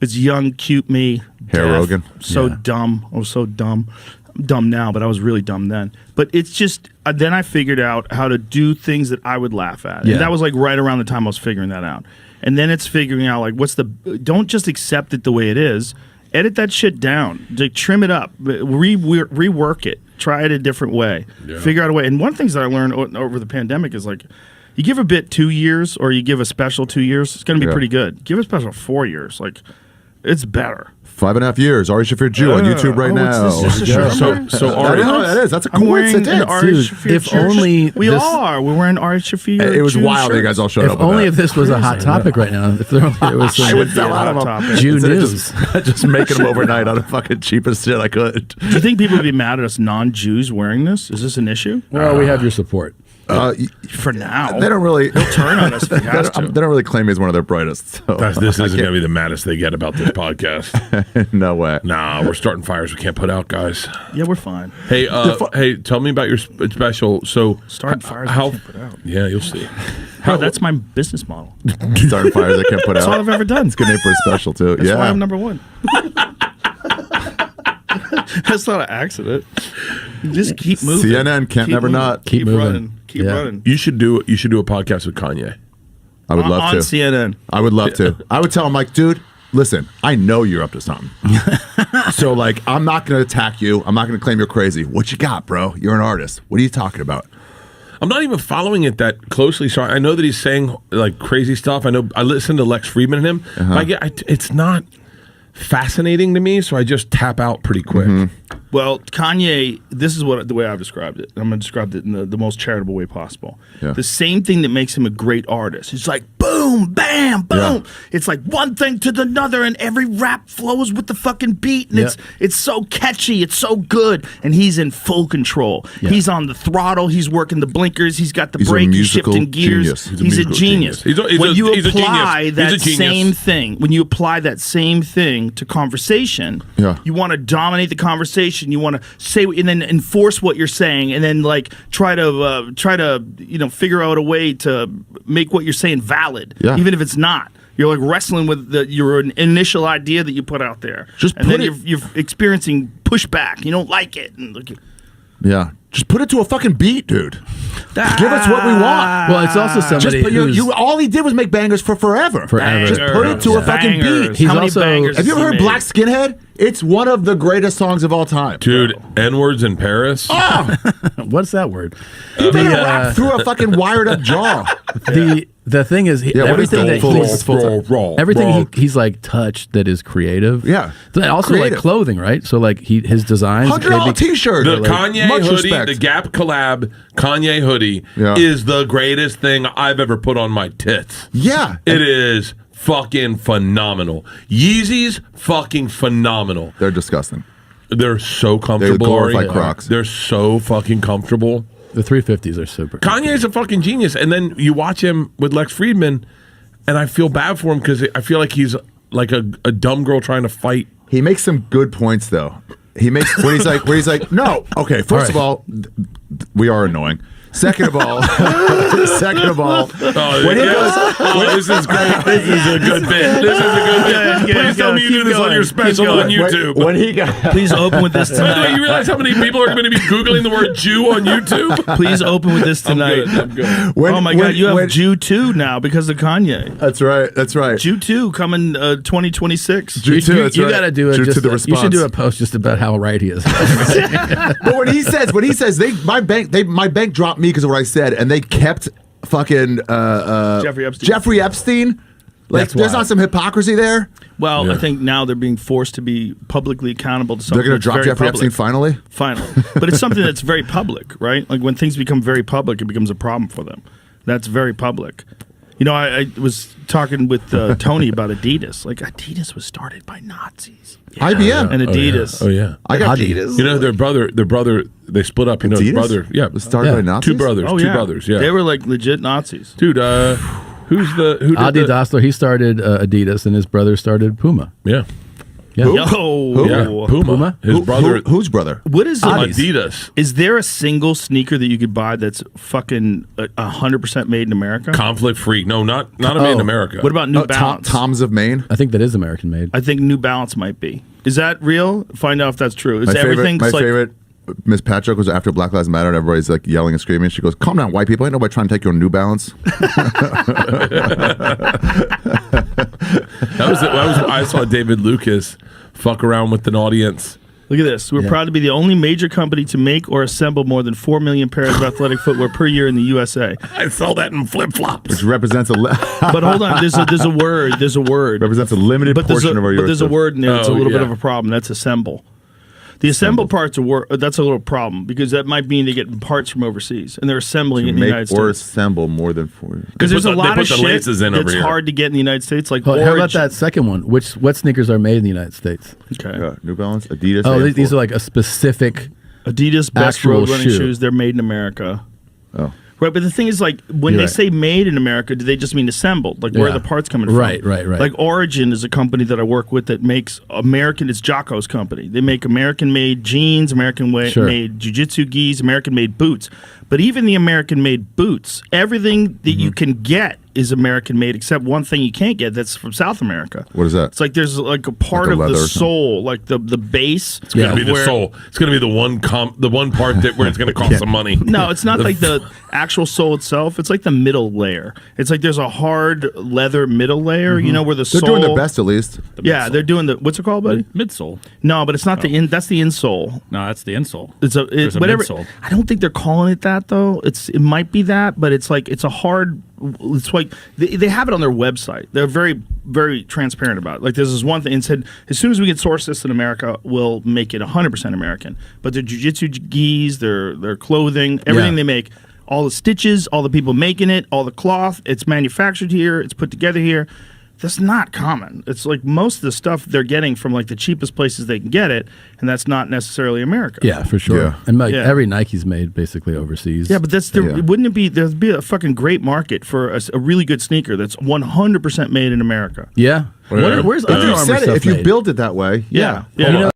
It's young, cute me. Hair Rogan. So dumb. I was so dumb. I'm dumb now, but I was really dumb then. But it's just, then I figured out how to do things that I would laugh at. And that was like right around the time I was figuring that out. And then it's figuring out like, don't just accept it the way it is. Edit that shit down. Like, trim it up. Rework it. Try it a different way. Yeah. Figure out a way. And one of the things that I learned over the pandemic is like, you give a bit 2 years or you give a special 2 years, it's going to be pretty good. Give a special 4 years. Like, it's better. 5.5 years. Ari Shaffir Jew on YouTube right now. So Ari, that is. That's a coincidence. If only we're wearing Ari Shaffir. It was wild that you guys all showed up. If only if this was a hot topic right now. If there was I would sell out of them. Jew news. Just making them overnight on the fucking cheapest shit I could. Do you think people would be mad at us non-Jews wearing this? Is this an issue? Well, we have your support. For now, they don't really. They'll turn on us. If they don't really claim he's one of their brightest. So. This isn't going to be the maddest they get about this podcast. No way. Nah, we're starting fires we can't put out, guys. Yeah, we're fine. Hey, hey, tell me about your special. So starting fires we can't put out. Yeah, you'll see. That's my business model. Starting fires I can't put out. That's all I've ever done. It's a good name for a special too. That's why I'm number one. That's not an accident. You just keep moving. CNN can't never not keep moving. Keep running. You should do a podcast with Kanye. I would love to. On CNN. I would love to. I would tell him like, dude, listen, I know you're up to something. So like, I'm not going to attack you. I'm not going to claim you're crazy. What you got, bro? You're an artist. What are you talking about? I'm not even following it that closely. So I know that he's saying like crazy stuff. I know I listened to Lex Friedman and him. But it's not fascinating to me, so I just tap out pretty quick. Well, Kanye, this is the way I've described it. I'm going to describe it in the most charitable way possible. Yeah. The same thing that makes him a great artist. It's like boom, bam, boom. Yeah. It's like one thing to the other, and every rap flows with the fucking beat, and it's so catchy, it's so good, and he's in full control. Yeah. He's on the throttle, he's working the blinkers, he's got the brake, he's shifting gears. He's a genius. When you apply that same thing, to conversation, you want to dominate the conversation. You want to say and then enforce what you're saying, and then like try to figure out a way to make what you're saying valid, even if it's not. You're like wrestling with your initial idea that you put out there, you're experiencing pushback. You don't like it, just put it to a fucking beat, dude. Give us what we want. Well, it's also somebody who's... all he did was make bangers for forever. Just put it to a fucking beat. He's also... Have you ever heard Black Skinhead? It's one of the greatest songs of all time. Dude, N-words in Paris? Oh! What's that word? He made a rap through a fucking wired up jaw. The thing is, everything he's like touched that is creative. Yeah. Also like clothing, right? So like his designs. $100 t-shirt. The Kanye hoodie, the Gap collab Kanye hoodie is the greatest thing I've ever put on my tits. Yeah. It is fucking phenomenal. Yeezys, fucking phenomenal. They're disgusting. They're so comfortable. They glorify Crocs. They're so fucking comfortable. The 350s are super. Kanye's a fucking genius. And then you watch him with Lex Friedman, and I feel bad for him because I feel like he's like a dumb girl trying to fight. He makes some good points, though. He makes where he's like, no, okay. First of all, we are annoying. Second of all, when he goes, this is great. This is a good bit. This is a good bit. Please tell me you do this on your special on YouTube. Please open with this tonight. By the way, you realize how many people are going to be Googling the word Jew on YouTube? Please open with this tonight. I'm good. Oh my God, you have Jew 2 now because of Kanye. That's right. Jew 2 coming 2026. Jew 2, that's right. You got to do it. You should do a post just about how right he is. But when he says my bank dropped me because of what I said, and they kept fucking Jeffrey Epstein. Like, there's not some hypocrisy there. Well, I think now they're being forced to be publicly accountable to something. They're going to drop Jeffrey Epstein finally? Finally. But it's something that's very public, right? Like, when things become very public, it becomes a problem for them. That's very public. You know, I was talking with Tony about Adidas. Like, Adidas was started by Nazis. Yeah. IBM. And Adidas. Oh, yeah. I got Adidas. You know, their brother, they split up. You know, Adidas? Brother. Yeah. Was started by Nazis? Two brothers, yeah. They were like legit Nazis. Dude, who did Adi Dassler, he started Adidas, and his brother started Puma. Yeah. Yeah. Yo. Yeah. Puma. His brother. Whose brother? What is Adidas. Is there a single sneaker that you could buy that's fucking 100% made in America? Conflict free. No, not a made in America. What about New Balance? Tom's of Maine? I think that is American made. I think New Balance might be. Is that real? Find out if that's true. Is My everything favorite Miss Patrick was after Black Lives Matter and everybody's like yelling and screaming. She goes, "Calm down, white people. Ain't nobody trying to take your New Balance." I saw David Lucas fuck around with an audience. Look at this. We're proud to be the only major company to make or assemble more than 4 million pairs of athletic footwear per year in the USA. I saw that in flip-flops. Which represents But hold on, there's a word. There's a word. Represents a limited portion of our US. But there's a word in there that's a little bit of a problem. That's assemble. The assemble part's that's a little problem because that might mean they get parts from overseas and they're assembling it in the United States. Or assemble more than 4. Because there's a lot of shit that's hard to get in the United States. Like how about that second one? What sneakers are made in the United States? Okay. New Balance, Adidas. Oh, these are like a specific Adidas best road running shoes. They're made in America. Oh. Right, but the thing is, like, when they say made in America, do they just mean assembled? Like, where are the parts coming from? Right. Like, Origin is a company that I work with that makes it's Jocko's company. They make American-made jeans, American-made jiu-jitsu gis, American-made boots. But even the American-made boots, everything that you can get is American-made, except one thing you can't get that's from South America. What is that? It's like there's like a part of the sole, like the base. It's going to be the sole. It's going to be the one part where it's going to cost some money. No, it's not like the actual sole itself. It's like the middle layer. It's like there's a hard leather middle layer, you know, where the sole... They're doing their best, at least. They're doing what's it called, buddy? Midsole. No, but it's not that's the insole. No, that's the insole. It's whatever. Midsole. I don't think they're calling it that though. It might be that, but it's like it's a hard. It's like they have it on their website. They're very, very transparent about it. Like there's this one thing and said, as soon as we get source this in America, we'll make it 100% American. But their jiu-jitsu gis, their clothing, everything they make, all the stitches, all the people making it, all the cloth, it's manufactured here, it's put together here. That's not common. It's like most of the stuff they're getting from like the cheapest places they can get it, and that's not necessarily America. Yeah, for sure. Yeah. And like every Nike's made basically overseas. Yeah, but wouldn't it be there'd be a fucking great market for a really good sneaker that's 100% made in America? Yeah. Where's Under Armour stuff if you made? build it that way, Yeah. You know,